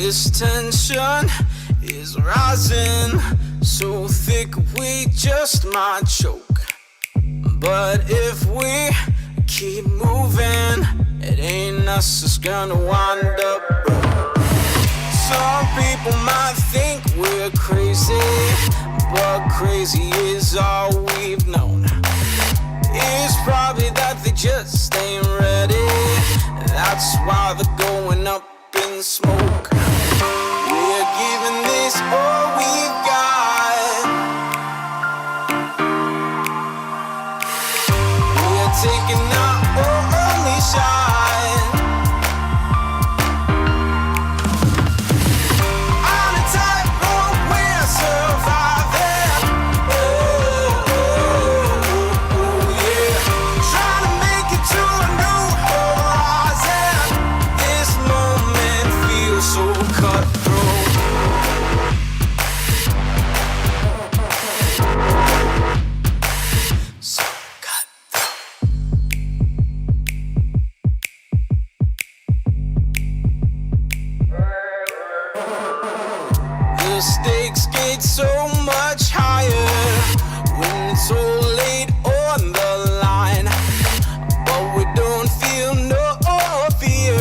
This tension is rising so thick we just might choke. But if we keep moving, it ain't us that's gonna wind up broke. Some people might think we're crazy, but crazy is all we've known. It's probably that they just ain't ready. That's why they're going up in smoke. We're giving this all we've got. We're taking our only shot. On a tightrope, we're surviving. Yeah. Trying to make it to a new horizon. This moment feels so cutthroat. So cutthroat. The stakes get so much higher when it's so late on the line. But we don't feel no fear.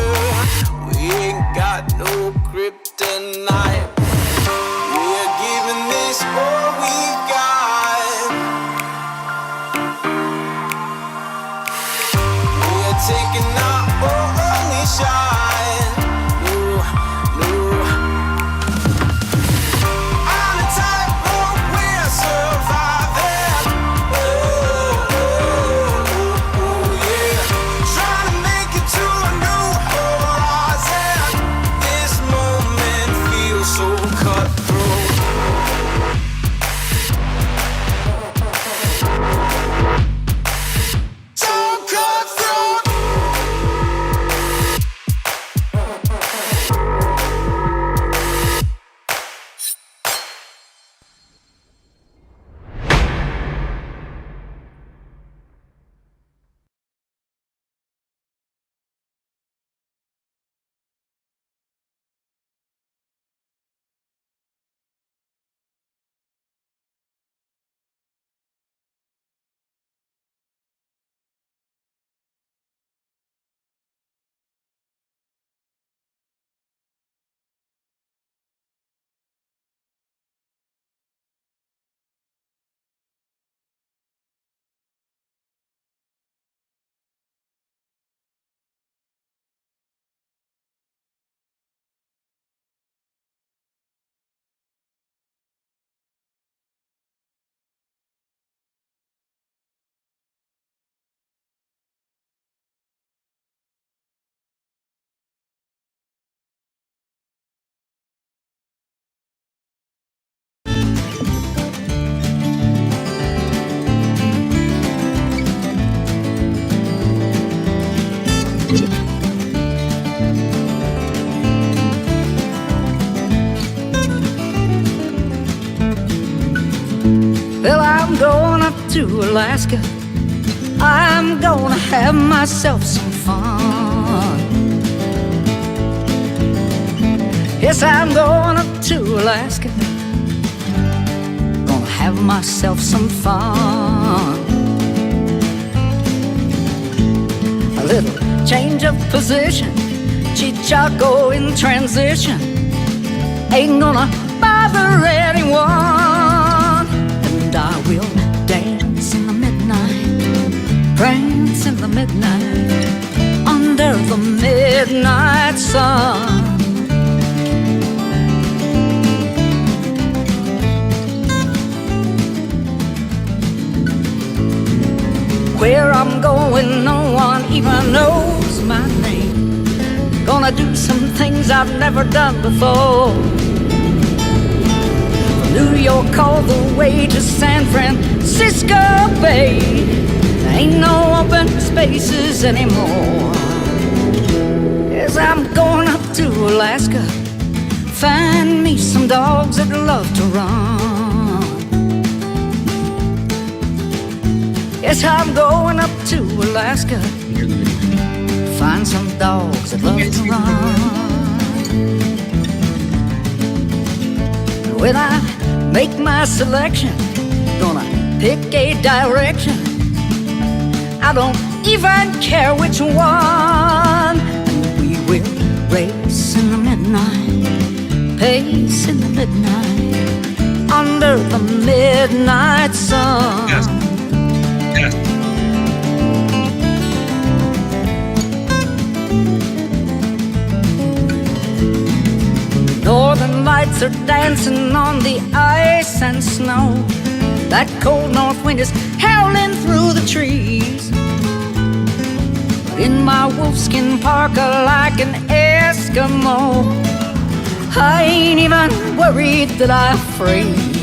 We ain't got no kryptonite. We're giving this all we've got. We're taking our only shot. No. On a tightrope, we're surviving. Yeah. Trying to make it to a new horizon. This moment feels so cutthroat. So cutthroat. Well, I'm going up to Alaska. I'm gonna have myself some fun. Yes, I'm going up to Alaska. Gonna have myself some fun. A little change of position, Chichaco in transition. Ain't gonna bother anyone. And I will dance in the midnight, prance in the midnight, under the midnight sun. Where I'm going, no one even knows my name. Gonna do some things I've never done before. From New York all the way to San Francisco Bay, there ain't no open spaces anymore. Yes, I'm going up to Alaska. Find me some dogs that love to run. Yes, I'm going up to Alaska. Find some dogs that love to run. when I make my selection, gonna pick a direction. I don't even care which one. And we will race in the midnight, pace in the midnight, under the midnight sun. Yes. Yes. Northern lights are dancing on the ice and snow. That cold north wind is howling through the trees. But in my wolfskin parka like an Eskimo, I ain't even worried that I freeze.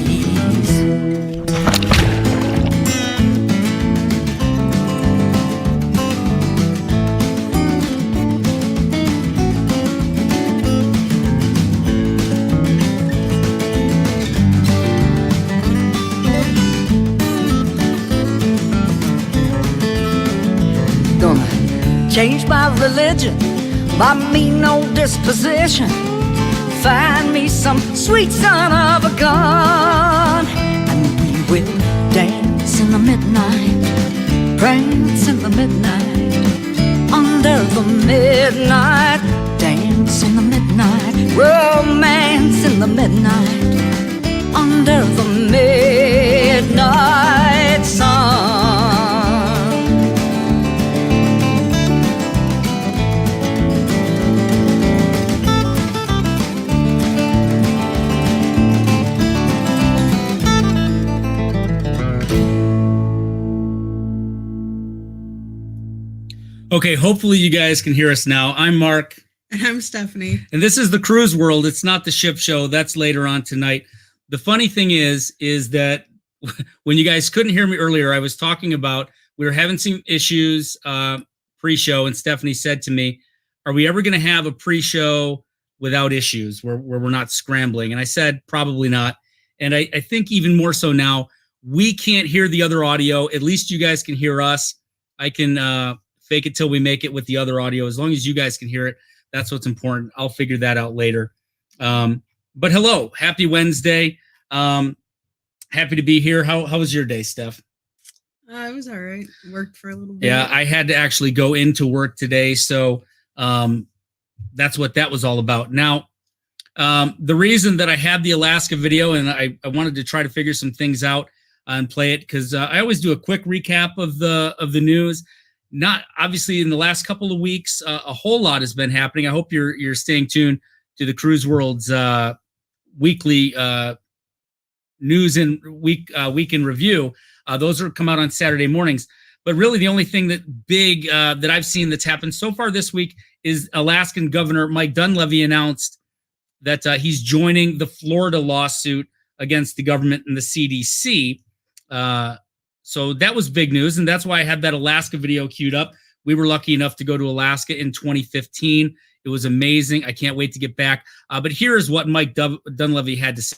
Change my religion, my mean old disposition. Find me some sweet son of a gun, and we will dance in the midnight, prance in the midnight, under the midnight, dance in the midnight, romance in the midnight, under the midnight sun. Okay, hopefully you guys can hear us now. I'm Mark. And I'm Stephanie. And this is the Cruise World. It's not the ship show. That's later on tonight. The funny thing is that when you guys couldn't hear me earlier, I was talking about we were having some issues pre-show, and Stephanie said to me, are we ever going to have a pre-show without issues where we're not scrambling? And I said, probably not. And I think even more so now, we can't hear the other audio. At least you guys can hear us. I can fake it till we make it with the other audio. As long as you guys can hear it, that's what's important. I'll figure that out later. But hello, happy Wednesday. Happy to be here. How was your day, Steph? It was all right. Worked for a little bit. Yeah, I had to actually go into work today. So that's what that was all about. Now, the reason that I had the Alaska video, and I wanted to try to figure some things out and play it, because I always do a quick recap of the news. Not obviously in the last couple of weeks, a whole lot has been happening. I hope you're staying tuned to the Cruise World's weekly news and week in review. Those are come out on Saturday mornings. But really, the only thing that big that I've seen that's happened so far this week is Alaskan Governor Mike Dunleavy announced that he's joining the Florida lawsuit against the government and the CDC. So that was big news, and that's why I had that Alaska video queued up. We were lucky enough to go to Alaska in 2015. It was amazing. I can't wait to get back. But here is what Mike Dunleavy had to say.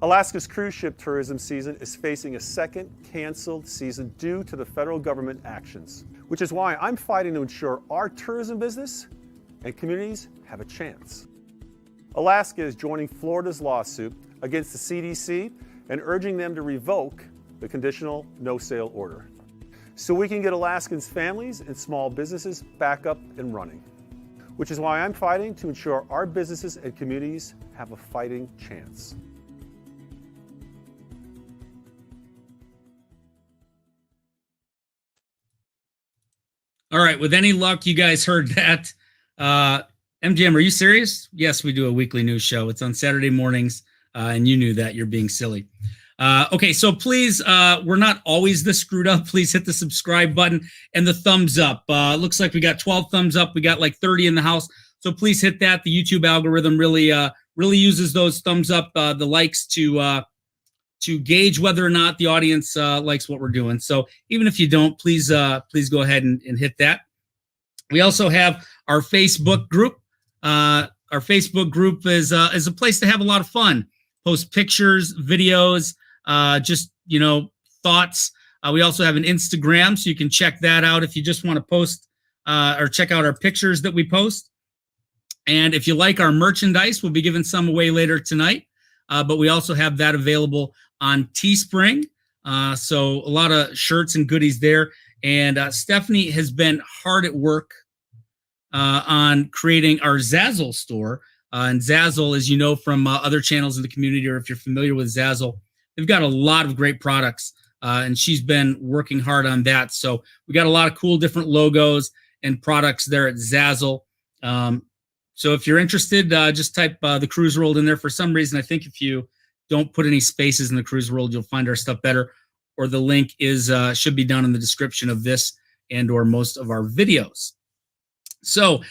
Alaska's cruise ship tourism season is facing a second canceled season due to the federal government actions, which is why I'm fighting to ensure our tourism business and communities have a chance. Alaska is joining Florida's lawsuit against the CDC and urging them to revoke the conditional no-sail order so we can get Alaskans' families and small businesses back up and running, which is why I'm fighting to ensure our businesses and communities have a fighting chance. All right, with any luck, you guys heard that. MGM, are you serious? Yes, we do a weekly news show. It's on Saturday mornings. And you knew that. You're being silly. Okay, so please, we're not always this screwed up. Please hit the subscribe button and the thumbs up. Looks like we got 12 thumbs up. We got like 30 in the house. So please hit that. The YouTube algorithm really uses those thumbs up, the likes to gauge whether or not the audience likes what we're doing. So even if you don't, please go ahead and hit that. We also have our Facebook group. Our Facebook group is a place to have a lot of fun. Post pictures, videos, just, thoughts. We also have an Instagram, so you can check that out if you just want to post or check out our pictures that we post. And if you like our merchandise, we'll be giving some away later tonight. But we also have that available on Teespring. So a lot of shirts and goodies there. And Stephanie has been hard at work on creating our Zazzle store. And Zazzle, as you know from other channels in the community, or if you're familiar with Zazzle, they've got a lot of great products. And she's been working hard on that. So we got a lot of cool different logos and products there at Zazzle. So if you're interested, just type the Cruise World in there. For some reason, I think if you don't put any spaces in the Cruise World, you'll find our stuff better. Or the link is should be down in the description of this and or most of our videos. So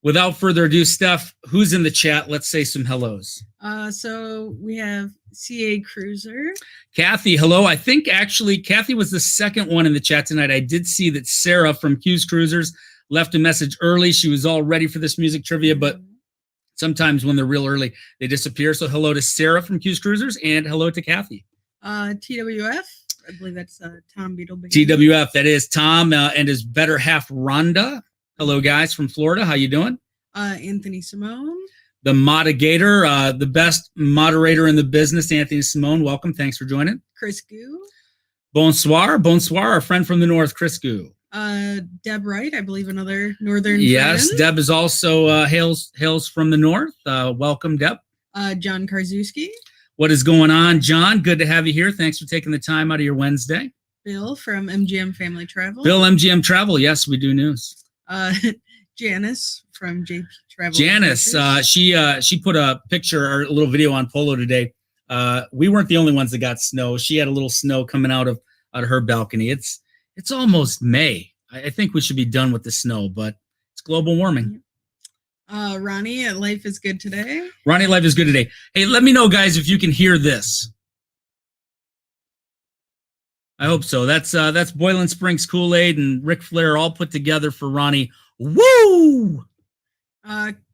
without further ado, Steph, who's in the chat? Let's say some hellos. So we have CA Cruiser. Kathy, hello. I think actually Kathy was the second one in the chat tonight. I did see that Sarah from Q's Cruisers left a message early. She was all ready for this music trivia, but sometimes when they're real early, they disappear. So hello to Sarah from Q's Cruisers and hello to Kathy. TWF. I believe that's Tom Beetle. TWF, that is Tom and his better half, Rhonda. Hello, guys from Florida. How you doing? Anthony Simone. The Moderator, the best moderator in the business, Anthony Simone. Welcome. Thanks for joining. Chris Goo. Bonsoir. Bonsoir, our friend from the north, Chris Goo. Deb Wright, I believe another northern Yes, friend. Deb is also hails from the north. Welcome, Deb. John Karzuski. What is going on, John? Good to have you here. Thanks for taking the time out of your Wednesday. Bill from MGM Family Travel. Bill, MGM Travel. Yes, we do news. Janice from JP Travel. Janice, she put a picture or a little video on Polo today. We weren't the only ones that got snow. She had a little snow coming out of her balcony. It's almost May. I think we should be done with the snow, but it's global warming. Ronnie at Life is Good Today. Ronnie, Life is Good Today. Hey, let me know, guys, if you can hear this. I hope so. That's Boiling Springs Kool-Aid and Ric Flair all put together for Ronnie. Woo!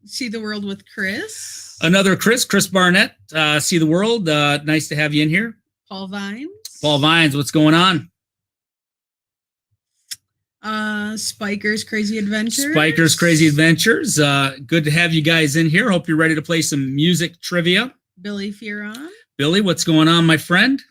See the World with Chris. Another Chris Barnett. See the World. Nice to have you in here. Paul Vines. Paul Vines, what's going on? Spiker's Crazy Adventures. Spiker's Crazy Adventures. Good to have you guys in here. Hope you're ready to play some music trivia. Billy Fearon. Billy, what's going on, my friend?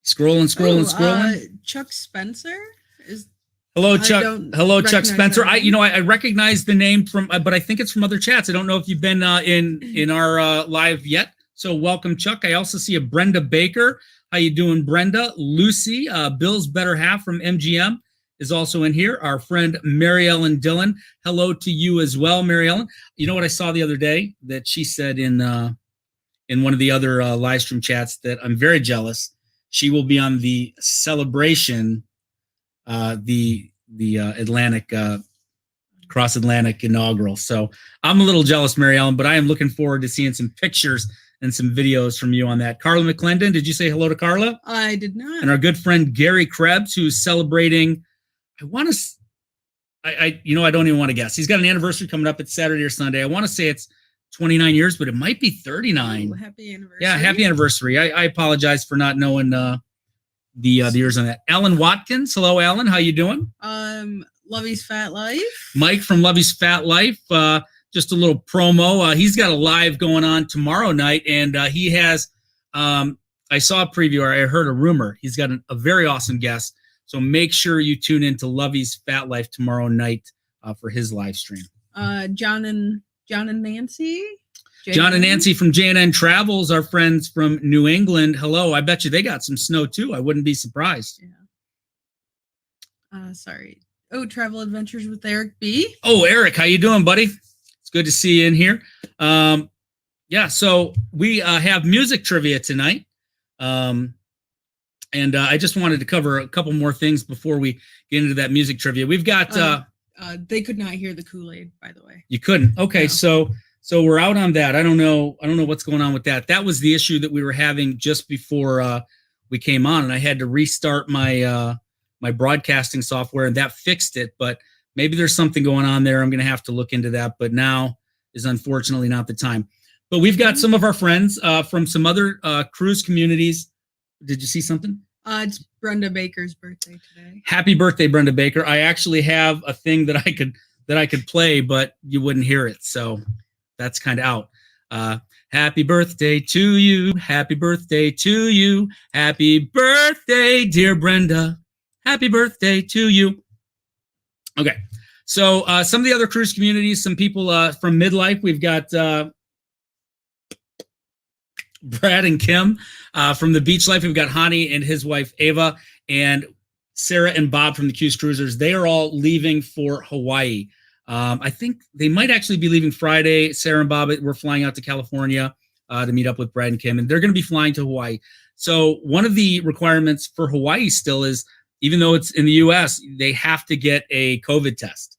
Scrolling. Chuck Spencer is. Hello, Chuck. Hello, Chuck Spencer. I I recognize the name from, but I think it's from other chats. I don't know if you've been in our live yet. So welcome, Chuck. I also see a Brenda Baker. How you doing, Brenda? Lucy, Bill's better half from MGM is also in here. Our friend Mary Ellen Dillon. Hello to you as well, Mary Ellen. You know what I saw the other day that she said in one of the other live stream chats that I'm very jealous. She will be on the Celebration, the Atlantic Cross Atlantic inaugural. So I'm a little jealous, Mary Ellen, but I am looking forward to seeing some pictures and some videos from you on that. Carla McClendon, did you say hello to Carla? I did not. And our good friend Gary Krebs, who's celebrating, I don't even want to guess. He's got an anniversary coming up. It's Saturday or Sunday. I want to say it's 29 years, but it might be 39. Ooh, happy anniversary. Yeah, happy anniversary. I apologize for not knowing the years on that. Alan Watkins. Hello, Alan. How you doing? Lovey's Fat Life. Mike from Lovey's Fat Life. Just a little promo. He's got a live going on tomorrow night, and he has, I saw a preview, or I heard a rumor. He's got a very awesome guest. So make sure you tune in to Lovey's Fat Life tomorrow night for his live stream. John and Nancy. John and Nancy from JNN Travels, our friends from New England. Hello. I bet you they got some snow too. I wouldn't be surprised. Yeah. Sorry. Oh, Travel Adventures with Eric B. Oh, Eric, how you doing, buddy? It's good to see you in here. Yeah, so we have music trivia tonight. And I just wanted to cover a couple more things before we get into that music trivia. We've got they could not hear the Kool-Aid, by the way. You couldn't. Okay, No. so we're out on that. I don't know what's going on with that. That was the issue that we were having just before we came on, and I had to restart my my broadcasting software, and that fixed it. But maybe there's something going on there. I'm going to have to look into that. But now is unfortunately not the time. But we've got some of our friends from some other cruise communities. Did you see something? It's Brenda Baker's birthday today. Happy birthday, Brenda Baker. I actually have a thing that I could play, but you wouldn't hear it. So that's kind of out. Happy birthday to you. Happy birthday to you. Happy birthday, dear Brenda. Happy birthday to you. Okay. So some of the other cruise communities, some people from Midlife, we've got Brad and Kim. From the Beach Life, we've got Hani and his wife, Ava, and Sarah and Bob from the Q's Cruisers. They are all leaving for Hawaii. I think they might actually be leaving Friday. Sarah and Bob, we're flying out to California to meet up with Brad and Kim, and they're going to be flying to Hawaii. So one of the requirements for Hawaii still is, even though it's in the U.S., they have to get a COVID test.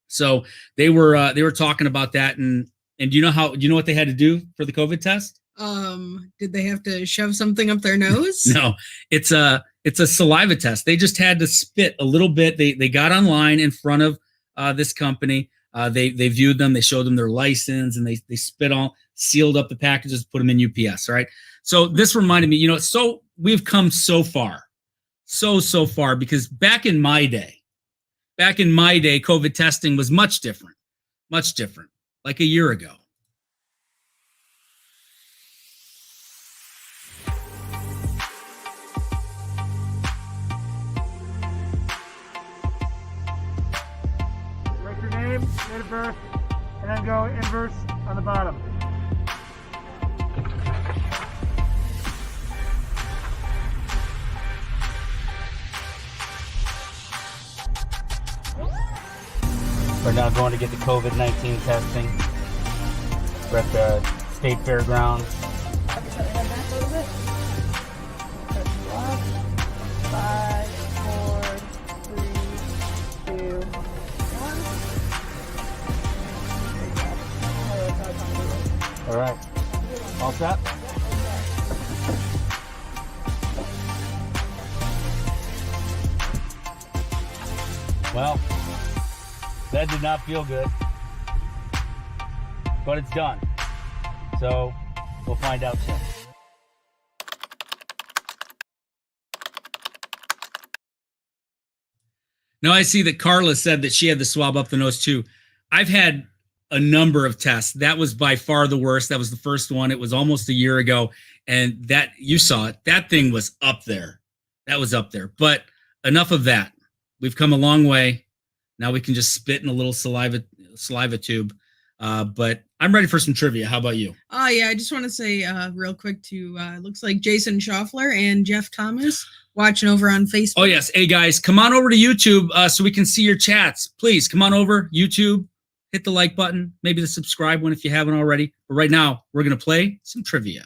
So they were talking about that, and do you know what they had to do for the COVID test? Did they have to shove something up their nose? No, it's a saliva test. They just had to spit a little bit. They got online in front of this company. They viewed them. They showed them their license, and they spit all, sealed up the packages, put them in UPS. All right. So this reminded me, so we've come so far, so far, because back in my day, COVID testing was much different, like a year ago. Write your name, date of birth, and then go inverse on the bottom. We're now going to get the COVID-19 testing. We're at the state fairgrounds. 5, 4, 3, 2, 1. All right. All set? Well, that did not feel good, but it's done. So we'll find out soon. Now I see that Carla said that she had the swab up the nose too. I've had a number of tests. That was by far the worst. That was the first one. It was almost a year ago. And that, you saw it, that thing was up there. That was up there. But enough of that. We've come a long way. Now we can just spit in a little saliva tube. But I'm ready for some trivia. How about you? Oh, yeah. I just want to say real quick to, looks like Jason Schaffler and Jeff Thomas watching over on Facebook. Oh, yes. Hey, guys, come on over to YouTube so we can see your chats. Please come on over, YouTube. Hit the like button, maybe the subscribe one if you haven't already. But right now, we're going to play some trivia.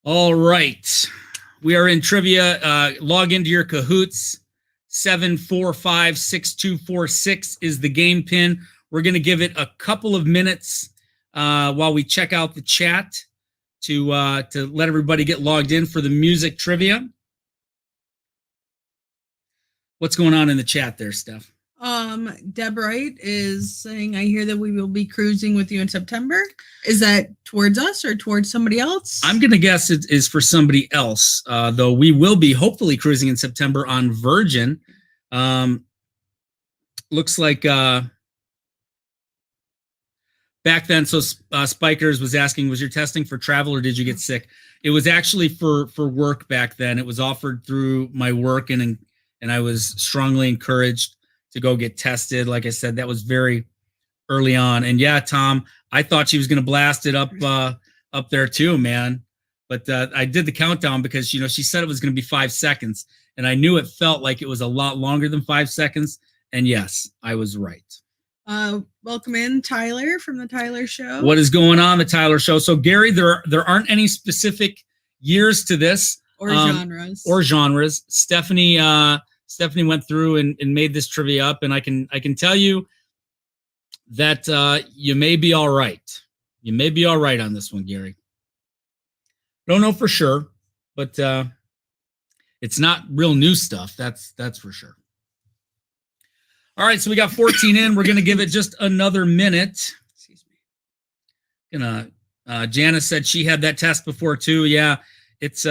All right. We are in trivia. Log into your Kahoots. 7456246 is the game pin. We're going to give it a couple of minutes while we check out the chat to let everybody get logged in for the music trivia. What's going on in the chat there, Steph? Deb Wright is saying, I hear that we will be cruising with you in September. Is that towards us or towards somebody else? I'm going to guess it is for somebody else, though we will be hopefully cruising in September on Virgin. Looks like back then, so Spikers was asking, was your testing for travel or did you get sick? It was actually for work back then. It was offered through my work, and I was strongly encouraged to go get tested. Like I said, that was very early on. And yeah, Tom, I thought she was going to blast it up there too, man. But I did the countdown because, she said it was going to be 5 seconds, and I knew it felt like it was a lot longer than 5 seconds. And yes, I was right. Welcome in Tyler from the Tyler Show. What is going on, the Tyler Show? So Gary, there aren't any specific years to this Or genres. Or genres. Stephanie went through and made this trivia up, and I can tell you that you may be all right. You may be all right on this one, Gary. Don't know for sure, but it's not real new stuff. That's for sure. All right, so we got 14 in. We're going to give it just another minute. Excuse me. Janice said she had that test before too. Yeah, it's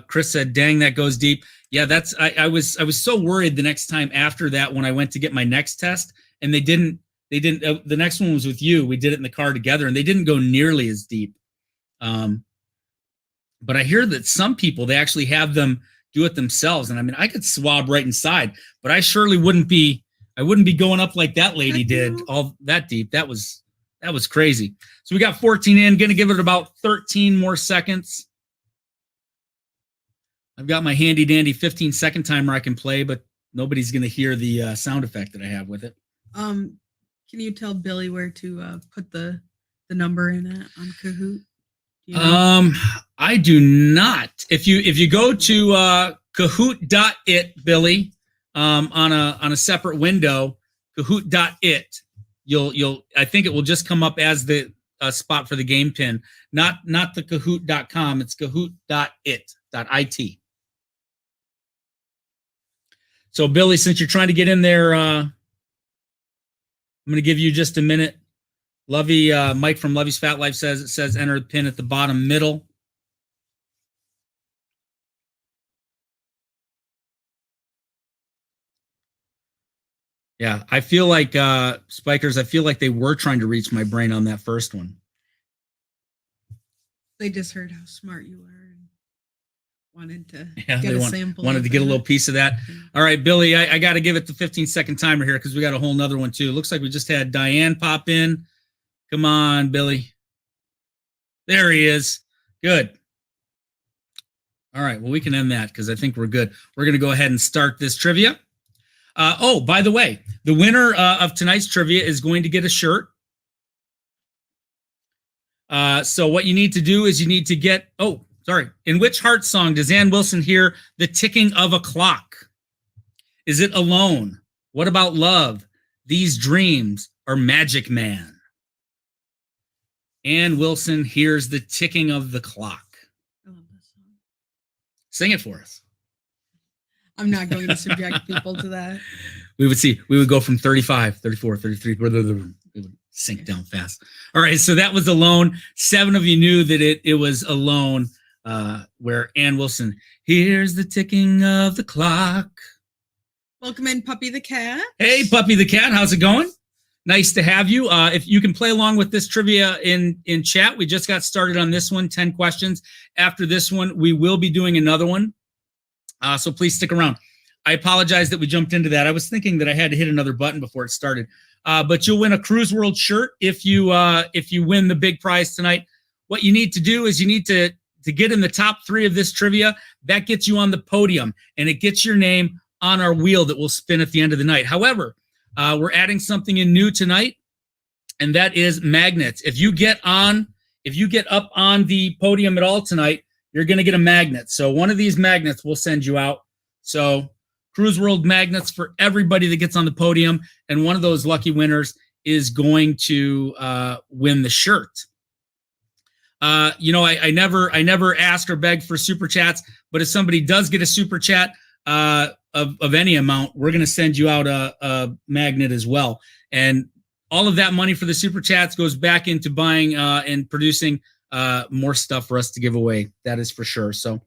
Chris said, dang, that goes deep. Yeah, that's I was so worried the next time after that when I went to get my next test, and they didn't the next one was with you. We did it in the car together, and they didn't go nearly as deep. But I hear that some people, they actually have them do it themselves. And I mean, I could swab right inside, but I surely wouldn't be going up like that lady did, all that deep. That was crazy. So we got 14 in, going to give it about 13 more seconds. I've got my handy dandy 15-second timer I can play, but nobody's going to hear the sound effect that I have with it. Can you tell Billy where to put the number in it on Kahoot? I do not. If you go to Kahoot.it, Billy, on a separate window, Kahoot.it, you'll I think it will just come up as the spot for the game pin, not the Kahoot.com. It's Kahoot.it. So Billy, since you're trying to get in there, I'm going to give you just a minute. Lovey, Mike from Lovey's Fat Life says enter the pin at the bottom middle. Yeah, I feel like Spikers, I feel like they were trying to reach my brain on that first one. They just heard how smart you were and wanted to Yeah, get they a sample. wanted to get a little piece of that. All right, Billy, I got to give it the 15-second timer here because we got a whole nother one too. Looks like we just had Diane pop in. Come on, Billy. There he is. Good. All right, well, we can end that because I think we're good. We're going to go ahead and start this trivia. Oh, by the way, the winner of tonight's trivia is going to get a shirt. So what you need to do is you need to get, in which Heart song does Ann Wilson hear the ticking of a clock? Is it Alone? What About Love? These Dreams? Or Magic Man? Ann Wilson hears the ticking of the clock. I love this song. Sing it for us. I'm not going to subject people to that. We would go from 35, 34, 33. It would sink down fast. All right, so that was Alone. 7 of you knew that it was Alone, where Ann Wilson hears the ticking of the clock. Welcome in, Puppy the Cat. Hey, Puppy the Cat, how's it going? Nice to have you. If you can play along with this trivia in chat, we just got started on this one, 10 questions. After this one, we will be doing another one. So please stick around. I apologize that we jumped into that. I was thinking that I had to hit another button before it started. But you'll win a Cruise World shirt if you win the big prize tonight. What you need to do is you need to get in the top 3 of this trivia. That gets you on the podium, and it gets your name on our wheel that will spin at the end of the night. However, we're adding something in new tonight, and that is magnets. If you get up on the podium at all tonight, you're going to get a magnet. So one of these magnets we'll send you out. So Cruise World magnets for everybody that gets on the podium, and one of those lucky winners is going to win the shirt. I never ask or beg for super chats, but if somebody does get a super chat of any amount, we're going to send you out a magnet as well. And all of that money for the super chats goes back into buying and producing more stuff for us to give away. That is for sure. So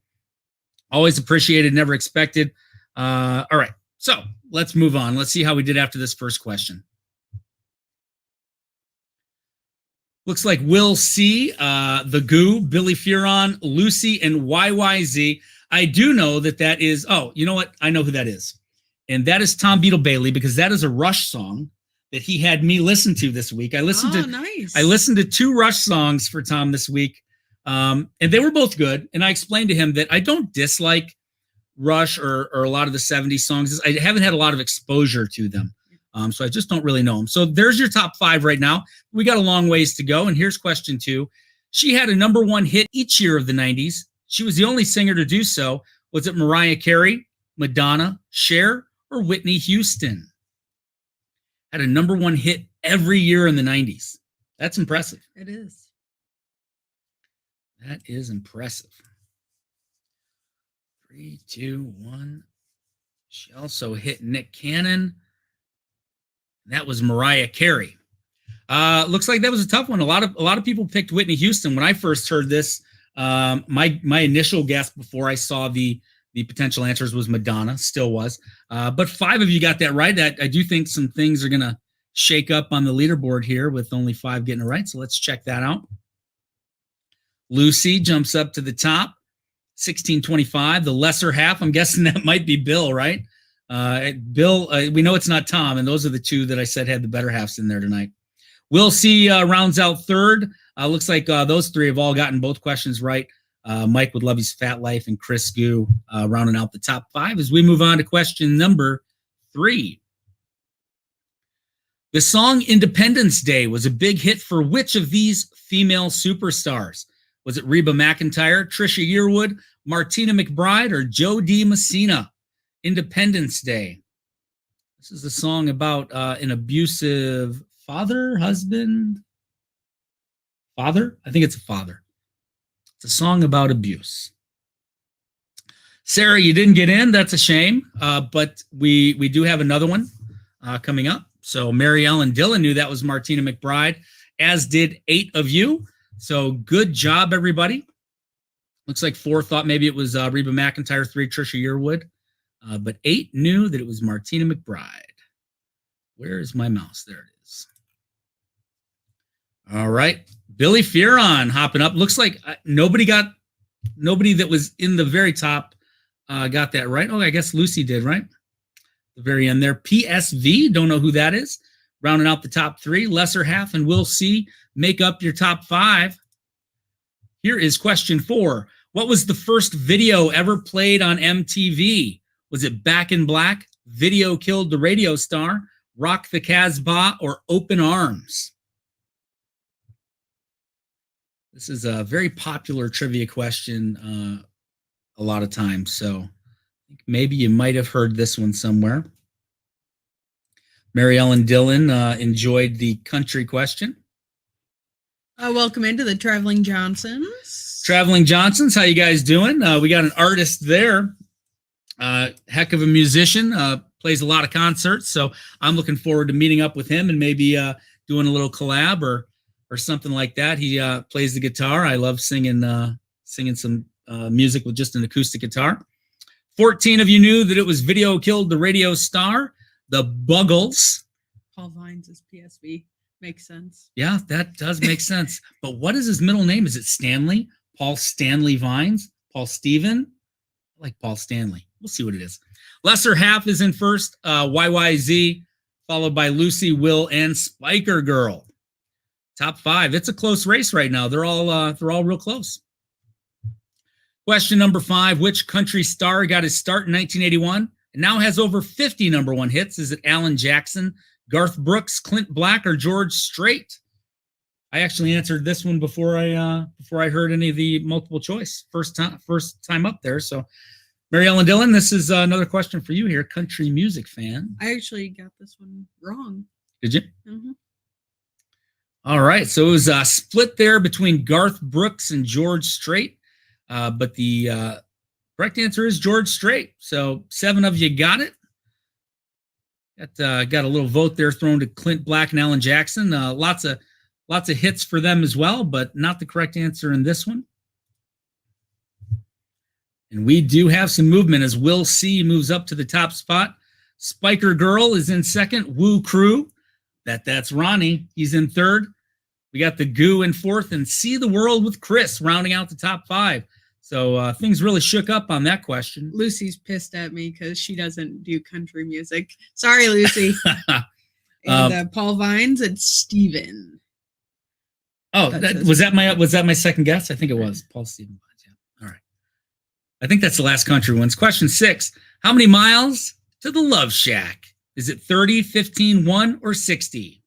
always appreciated, never expected. All right, so let's move on. Let's see how we did after this first question. Looks like Will C, The Goo, Billy Furon, Lucy, and YYZ. I do know that is, you know what? I know who that is. And that is Tom Beetle Bailey, because that is a Rush song that he had me listen to this week. I listened to 2 Rush songs for Tom this week, and they were both good. And I explained to him that I don't dislike Rush or a lot of the 70s songs. I haven't had a lot of exposure to them, so I just don't really know them. So there's your top 5 right now. We got a long ways to go, and here's question 2. She had a #1 hit each year of the 90s. She was the only singer to do so. Was it Mariah Carey, Madonna, Cher, or Whitney Houston? Had a #1 hit every year in the 90s. That's impressive. It is. That is impressive. 3, 2, 1. She also hit Nick Cannon. That was Mariah Carey. Looks like that was a tough one. A lot of people picked Whitney Houston. When I first heard this, my initial guess before I saw the potential answers was Madonna, still was. But 5 of you got that right. I do think some things are gonna shake up on the leaderboard here with only 5 getting it right. So let's check that out. Lucy jumps up to the top, 1625. The lesser half, I'm guessing that might be Bill, right? Bill, we know it's not Tom, and those are the 2 that I said had the better halves in there tonight. We'll see rounds out third. Looks like those 3 have all gotten both questions right. Mike with Lovey's Fat Life and Chris Goo rounding out the top 5 as we move on to question number 3. The song Independence Day was a big hit for which of these female superstars? Was it Reba McEntire, Trisha Yearwood, Martina McBride, or Jo Dee Messina? Independence Day. This is a song about an abusive husband? Father? I think it's a father. It's a song about abuse. Sarah, you didn't get in. That's a shame. But we do have another one coming up. So Mary Ellen Dillon knew that was Martina McBride, as did 8 of you. So good job, everybody. Looks like 4 thought maybe it was Reba McEntire, 3 Trisha Yearwood. But 8 knew that it was Martina McBride. Where is my mouse? There it is. All right. Billy Fearon hopping up. Looks like nobody that was in the very top got that right. Oh, I guess Lucy did, right? The very end there. PSV, don't know who that is. Rounding out the top 3. Lesser half and We'll See make up your top 5. Here is question 4. What was the first video ever played on MTV? Was it Back in Black, Video Killed the Radio Star, Rock the Casbah, or Open Arms? This is a very popular trivia question a lot of times, so maybe you might have heard this one somewhere. Mary Ellen Dillon enjoyed the country question. Welcome into the Traveling Johnsons. Traveling Johnsons, how you guys doing? We got an artist there. Heck of a musician, plays a lot of concerts, so I'm looking forward to meeting up with him and maybe doing a little collab or something like that. He plays the guitar. I love singing some music with just an acoustic guitar. 14 of you knew that it was Video Killed the Radio Star, the Buggles. Paul Vines is PSV. Makes sense. Yeah, that does make sense. But what is his middle name? Is it Stanley? Paul Stanley Vines? Paul Steven? I like Paul Stanley. We'll see what it is. Lesser half is in first. YYZ, followed by Lucy, Will, and Spiker Girl. Top 5. It's a close race right now. They're all real close. Question number 5. Which country star got his start in 1981 and now has over 50 number 1 hits? Is it Alan Jackson, Garth Brooks, Clint Black, or George Strait? I actually answered this one before I heard any of the multiple choice. First time up there. So, Mary Ellen Dillon, this is another question for you here, country music fan. I actually got this one wrong. Did you? Mm-hmm. All right. So it was split there between Garth Brooks and George Strait. But the correct answer is George Strait. So 7 of you got it. Got a little vote there thrown to Clint Black and Alan Jackson. Lots of hits for them as well, but not the correct answer in this one. And we do have some movement as Will C moves up to the top spot. Spiker Girl is in second. Woo Crew, that's Ronnie. He's in third. We got the Goo in fourth, and See the World with Chris rounding out the top 5. So things really shook up on that question. Lucy's pissed at me because she doesn't do country music. Sorry, Lucy. And Paul Vines, it's Steven. Oh, was that my second guess? I think it was Paul Steven Vines. Yeah. All right. I think that's the last country ones. Question 6. How many miles to the Love Shack? Is it 30, 15, 1, or 60?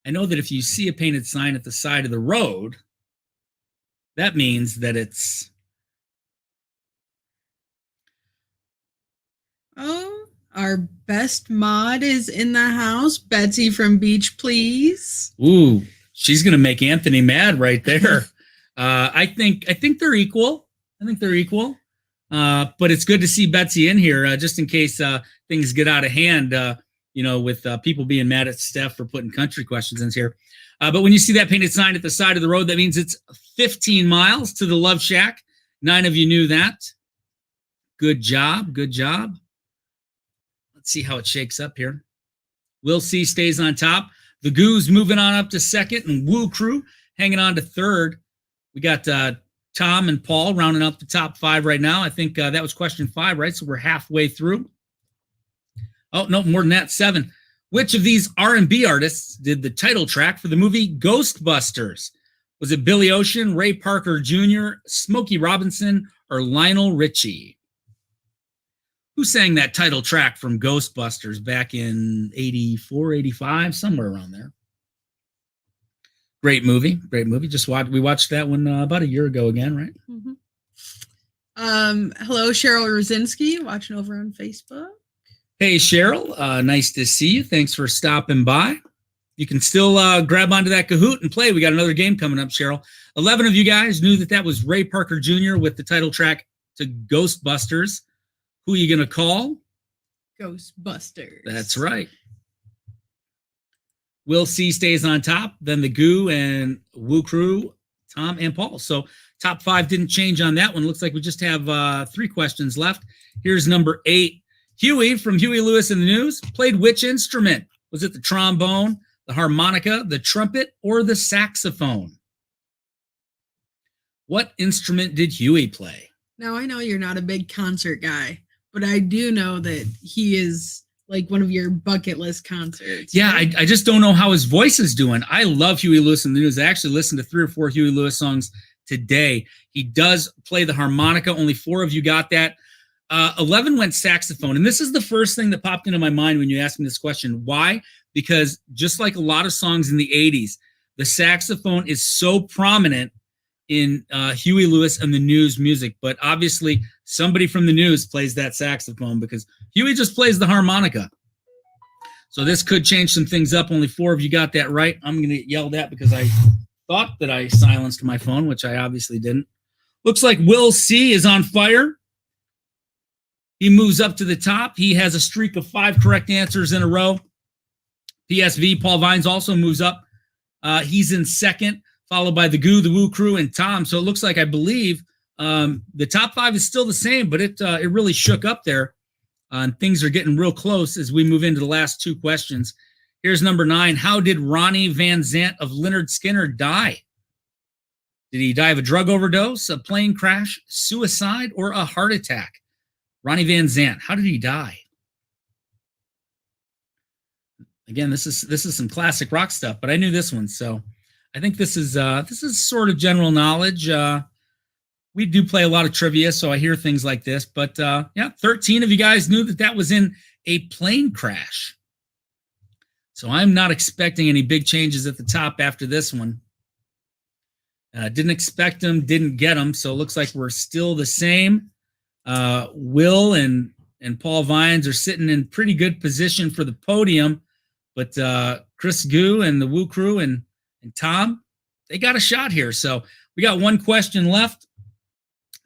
I know that if you see a painted sign at the side of the road, that means that it's... Oh, our best mod is in the house. Betsy from Beach Please. Ooh, she's going to make Anthony mad right there. I think they're equal. But it's good to see Betsy in here just in case things get out of hand. with people being mad at Steph for putting country questions in here. But when you see that painted sign at the side of the road, that means it's 15 miles to the Love Shack. 9 of you knew that. Good job. Good job. Let's see how it shakes up here. Will C stays on top. The Goo's moving on up to second, and Woo Crew hanging on to third. We got Tom and Paul rounding up the top 5 right now. I think that was question 5, right? So we're halfway through. Oh, no, more than that, 7. Which of these R&B artists did the title track for the movie Ghostbusters? Was it Billy Ocean, Ray Parker Jr., Smokey Robinson, or Lionel Richie? Who sang that title track from Ghostbusters back in 84, 85, somewhere around there? Great movie. We watched that one about a year ago again, right? Mm-hmm. Hello, Cheryl Rosinski, watching over on Facebook. Hey, Cheryl. Nice to see you. Thanks for stopping by. You can still grab onto that Kahoot and play. We got another game coming up, Cheryl. 11 of you guys knew that was Ray Parker Jr. with the title track to Ghostbusters. Who are you going to call? Ghostbusters. That's right. Will C stays on top, then the Goo and Woo Crew, Tom and Paul. So top 5 didn't change on that one. Looks like we just have 3 questions left. Here's number 8. Huey from Huey Lewis and the News played which instrument? Was it the trombone, the harmonica, the trumpet, or the saxophone? What instrument did Huey play? Now, I know you're not a big concert guy, but I do know that he is like one of your bucket list concerts. Yeah, right? I just don't know how his voice is doing. I love Huey Lewis and the News. I actually listened to 3 or 4 Huey Lewis songs today. He does play the harmonica. Only 4 of you got that. 11 went saxophone. And this is the first thing that popped into my mind when you asked me this question. Why? Because just like a lot of songs in the 80s, the saxophone is so prominent in Huey Lewis and the News music. But obviously, somebody from the News plays that saxophone because Huey just plays the harmonica. So this could change some things up. Only 4 of you got that right. I'm going to get yelled at because I thought that I silenced my phone, which I obviously didn't. Looks like Will C is on fire. He moves up to the top. He has a streak of 5 correct answers in a row. PSV, Paul Vines, also moves up. He's in second, followed by the Goo, the Woo Crew, and Tom. So it looks like, I believe, the top 5 is still the same, but it really shook up there. And things are getting real close as we move into the last 2 questions. Here's number 9. How did Ronnie Van Zant of Lynyrd Skynyrd die? Did he die of a drug overdose, a plane crash, suicide, or a heart attack? Ronnie Van Zant, how did he die? Again, this is some classic rock stuff, but I knew this one, so I think this is sort of general knowledge. We do play a lot of trivia, so I hear things like this. But yeah, 13 of you guys knew that was in a plane crash. So I'm not expecting any big changes at the top after this one. Didn't expect them, didn't get them. So it looks like we're still the same. Will and Paul Vines are sitting in pretty good position for the podium. But Chris Goo and the Woo Crew and Tom, they got a shot here. So we got 1 question left.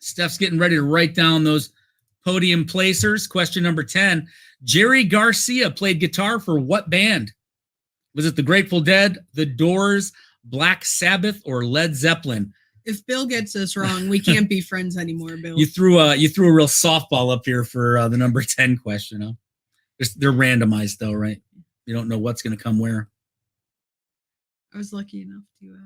Steph's getting ready to write down those podium placers. Question number 10. Jerry Garcia played guitar for what band? Was it the Grateful Dead, the Doors, Black Sabbath, or Led Zeppelin? If Bill gets this wrong, we can't be friends anymore, Bill. You threw a real softball up here for the number 10 question. Huh? They're randomized though, right? You don't know what's going to come where. I was lucky enough to.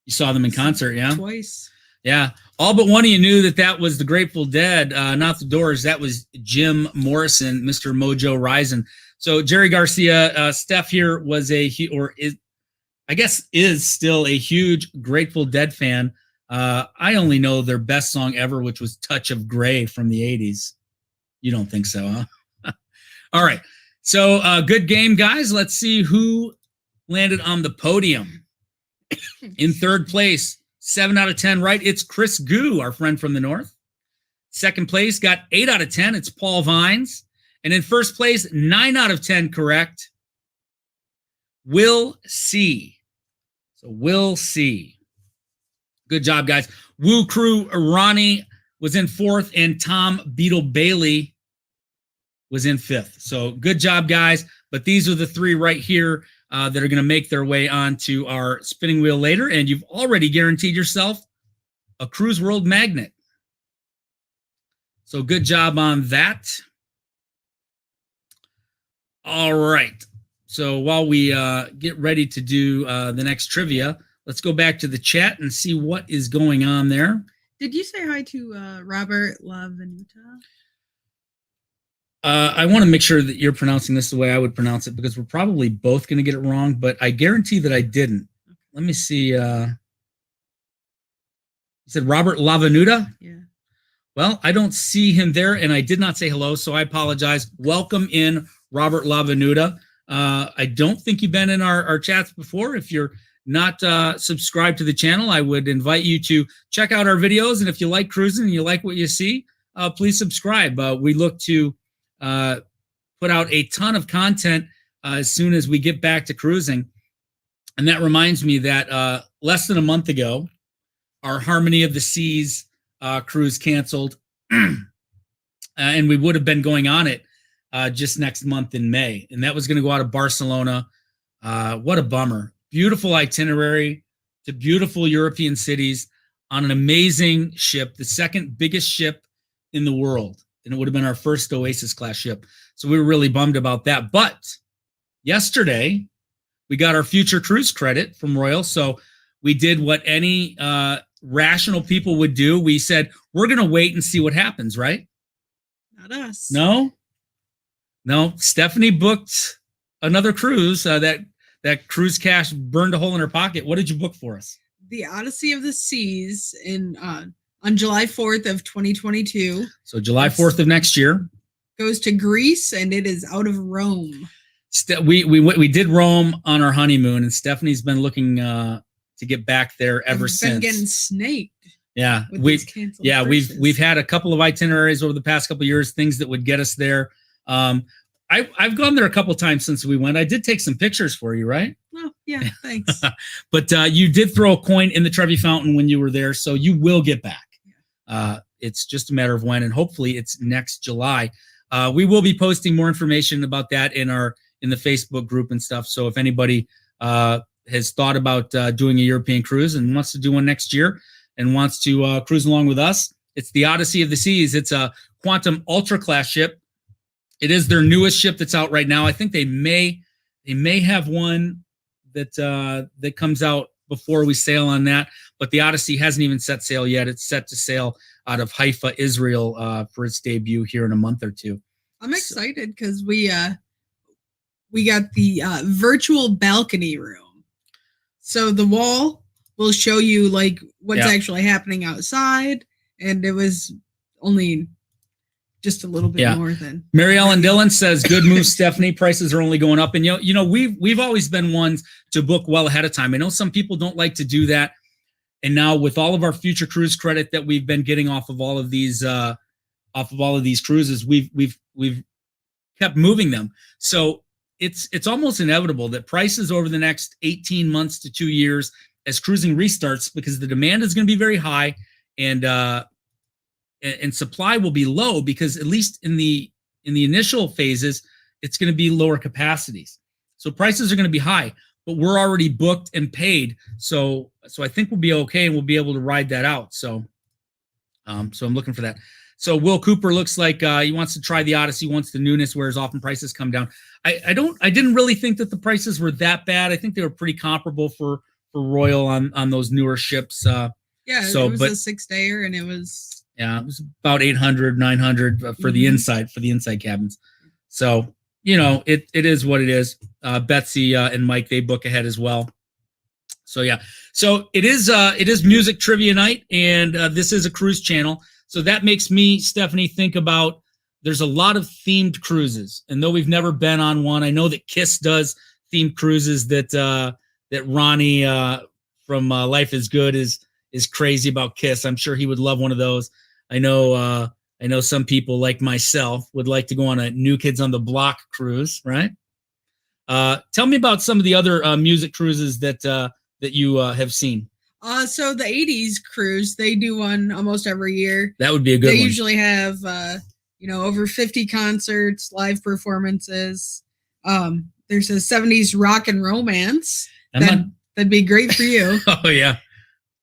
You saw them in concert, yeah? Twice. Yeah. All but one of you knew that was the Grateful Dead, not the Doors. That was Jim Morrison, Mr. Mojo Rising. So Jerry Garcia, Steph here was is still a huge Grateful Dead fan. I only know their best song ever, which was Touch of Grey from the 80s. You don't think so, huh? All right. So good game, guys. Let's see who landed on the podium. In third place, 7 out of 10 right. It's Chris Goo, our friend from the north. Second place, got 8 out of 10. It's Paul Vines. And in first place, 9 out of 10 correct. Will C. So Will C. Good job, guys. Woo Crew, Ronnie was in 4th, and Tom Beetle Bailey was in 5th. So good job, guys. But these are the 3 right here that are going to make their way onto our spinning wheel later. And you've already guaranteed yourself a Cruise World magnet. So good job on that. All right. So while we get ready to do the next trivia, let's go back to the chat and see what is going on there. Did you say hi to Robert LaVenuta? I want to make sure that you're pronouncing this the way I would pronounce it, because we're probably both going to get it wrong, but I guarantee that I didn't. Let me see. You said Robert LaVenuta? Yeah. Well, I don't see him there, and I did not say hello, so I apologize. Welcome in, Robert LaVenuta. I don't think you've been in our chats before. If you're not subscribed to the channel, I would invite you to check out our videos. And if you like cruising and you like what you see, please subscribe. We look to put out a ton of content as soon as we get back to cruising. And that reminds me that less than a month ago, our Harmony of the Seas cruise canceled. And we would have been going on it just next month in May. And that was going to go out of Barcelona. What a bummer. Beautiful itinerary to beautiful European cities on an amazing ship, the second biggest ship in the world. And it would have been our first Oasis class ship. So we were really bummed about that. But yesterday, we got our future cruise credit from Royal. So we did what any rational people would do. We said, we're going to wait and see what happens, right? Not us. No. Stephanie booked another cruise. That cruise cash burned a hole in her pocket. What did you book for us? The Odyssey of the Seas on July 4th of 2022. So July 4th of next year. Goes to Greece, and it is out of Rome. We did Rome on our honeymoon, and Stephanie's been looking to get back there ever since. Been getting snaked. Yeah, we've had a couple of itineraries over the past couple of years, things that would get us there. I've gone there a couple of times since we went. I did take some pictures for you, right? Oh, yeah, thanks. But you did throw a coin in the Trevi Fountain when you were there, so you will get back. It's just a matter of when, and hopefully it's next July. We will be posting more information about that in the Facebook group and stuff. So if anybody has thought about doing a European cruise and wants to do one next year and wants to cruise along with us, it's the Odyssey of the Seas. It's a Quantum Ultra class ship. It is their newest ship that's out right now. I think they may have one that comes out before we sail on that, but the Odyssey hasn't even set sail yet. It's set to sail out of Haifa, Israel, for its debut here in a month or two. I'm excited because we got the virtual balcony room. So the wall will show you like what's actually happening outside, and it was only just a little bit more than. Mary Ellen Dillon says, "Good move, Stephanie. Prices are only going up." And you know, we've always been ones to book well ahead of time. I know some people don't like to do that, and now with all of our future cruise credit that we've been getting off of all of these cruises, we've kept moving them. So it's almost inevitable that prices over the next 18 months to 2 years, as cruising restarts, because the demand is going to be very high, and supply will be low, because at least in the initial phases, it's going to be lower capacities. So prices are going to be high, but we're already booked and paid. So I think we'll be okay, and we'll be able to ride that out. So I'm looking for that. So Will Cooper looks like he wants to try the Odyssey once the newness wears off and prices come down. I didn't really think that the prices were that bad. I think they were pretty comparable for Royal on those newer ships. It was a 6-dayer, and it was. Yeah, it was about 800, 900 for the inside cabins. So, you know, it is what it is. Betsy and Mike, they book ahead as well. So yeah, so it is music trivia night, and this is a cruise channel. So that makes me, Stephanie, think about, there's a lot of themed cruises, and though we've never been on one, I know that Kiss does themed cruises that Ronnie from Life is Good is crazy about Kiss. I'm sure he would love one of those. I know some people like myself would like to go on a New Kids on the Block cruise, right? Tell me about some of the other music cruises that you have seen. So the 80s cruise, they do one almost every year. That would be a good one. They usually have over 50 concerts, live performances. There's a 70s rock and romance. I'm That'd be great for you. not- oh yeah.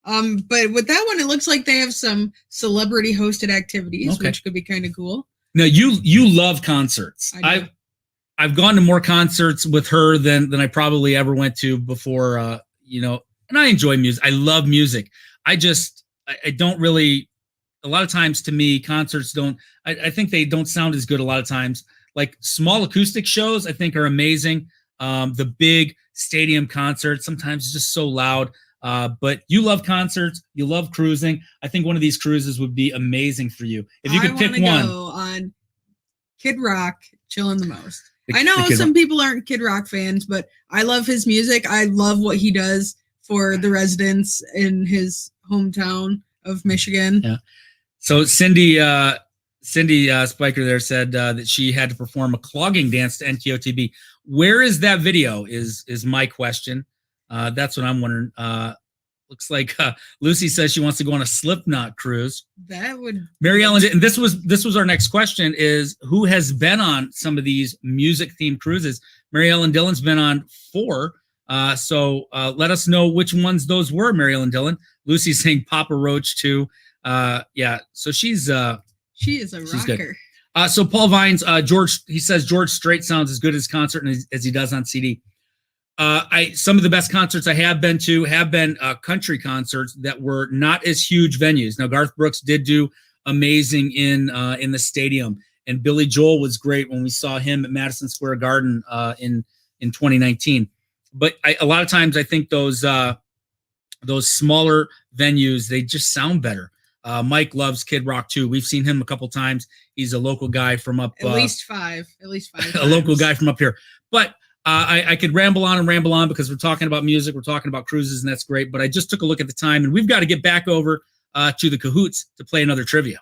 But with that one, it looks like they have some celebrity hosted activities, Okay. which could be kind of cool. Now you love concerts. I do. I've gone to more concerts with her than I probably ever went to before. You know, and I enjoy music. I love music. I don't really. A lot of times, to me, concerts don't. I think they don't sound as good a lot of times. Like small acoustic shows, I think are amazing. The big stadium concerts sometimes it's just so loud. But you love concerts, you love cruising. I think one of these cruises would be amazing for you. If you could pick wanna one. go on Kid Rock, chilling the most. The- I know the Kid some Rock. people aren't Kid Rock fans, but I love his music. I love what he does for the residents in his hometown of Michigan. Yeah. So Cindy Spiker there said that she had to perform a clogging dance to NTOTB. Where is that video? Is my question. That's what I'm wondering. Looks like Lucy says she wants to go on a Slipknot cruise. That would Mary Ellen, and this was our next question: is who has been on some of these music themed cruises? Mary Ellen Dillon's been on 4. So let us know which ones those were, Mary Ellen Dillon. Lucy's saying Papa Roach too. Yeah, so she is a she's good. rocker. So Paul Vines, George, he says George Strait sounds as good as concert as he does on CD. Some of the best concerts I have been to have been country concerts that were not as huge venues. Now Garth Brooks did do amazing in the stadium, and Billy Joel was great when we saw him at Madison Square Garden in 2019. But a lot of times I think those smaller venues, they just sound better. Mike loves Kid Rock too. We've seen him a couple times. He's a local guy from up. At least five. A local guy from up here. But I could ramble on because we're talking about music, we're talking about cruises, and that's great. But I just took a look at the time, and we've got to get back over to the Cahoots to play another trivia.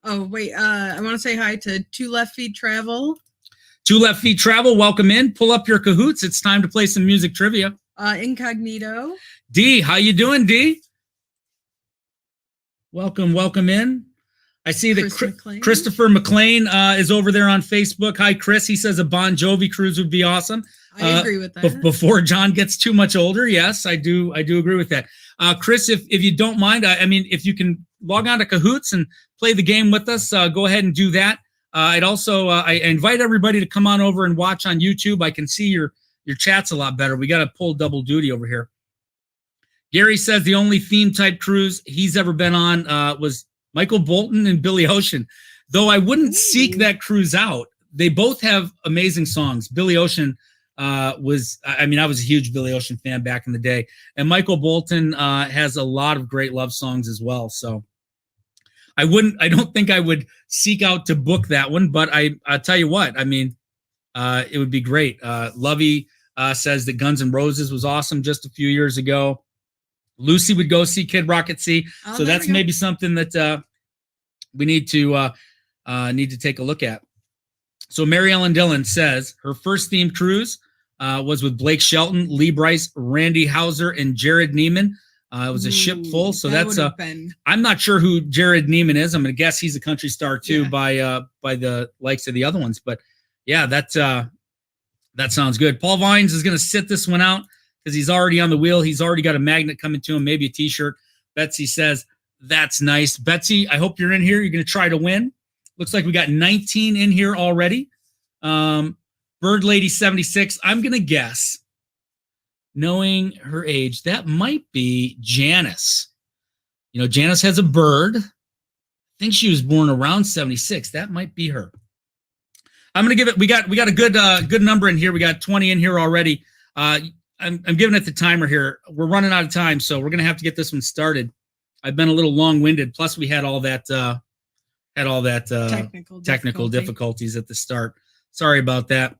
Oh wait, I want to say hi to Two Left Feet Travel. Two Left Feet Travel, welcome in. Pull up your Cahoots. It's time to play some music trivia. Incognito. D, how you doing, D? Welcome in. I see that Christopher McLean is over there on Facebook. Hi, Chris. He says a Bon Jovi cruise would be awesome. I agree with that. Before John gets too much older, yes, I do agree with that. Chris, if you don't mind, I mean, if you can log on to Cahoots and play the game with us, go ahead and do that. I'd also I invite everybody to come on over and watch on YouTube. I can see your chats a lot better. We got to pull double duty over here. Gary says the only theme type cruise he's ever been on was Michael Bolton and Billy Ocean. Though I wouldn't seek that cruise out. They both have amazing songs. Billy Ocean I was a huge Billy Ocean fan back in the day. And Michael Bolton has a lot of great love songs as well. So I don't think I would seek out to book that one, but I'll tell you what, I mean, it would be great. Lovey says that Guns N' Roses was awesome just a few years ago. Lucy would go see Kid Rock at Sea. Oh, So there that's we go. maybe something that we need to take a look at. So Mary Ellen Dillon says her first themed cruise was with Blake Shelton, Lee Brice, Randy Hauser, and Jared Neiman. It was a ship full. So that that's would've been. I'm not sure who Jared Neiman is. I'm going to guess he's a country star too Yeah. by the likes of the other ones. But yeah, that sounds good. Paul Vines is going to sit this one out because he's already on the wheel. He's already got a magnet coming to him, maybe a T-shirt. Betsy says, that's nice. Betsy, I hope you're in here. You're going to try to win. Looks like we got 19 in here already. Bird Lady 76, I'm going to guess, knowing her age, that might be Janice. You know, Janice has a bird. I think she was born around 76. That might be her. I'm going to give it, we got a good number in here. We got 20 in here already. I'm giving it the timer here. We're running out of time, so we're going to have to get this one started. I've been a little long-winded. Plus, we had all that technical difficulties at the start. Sorry about that.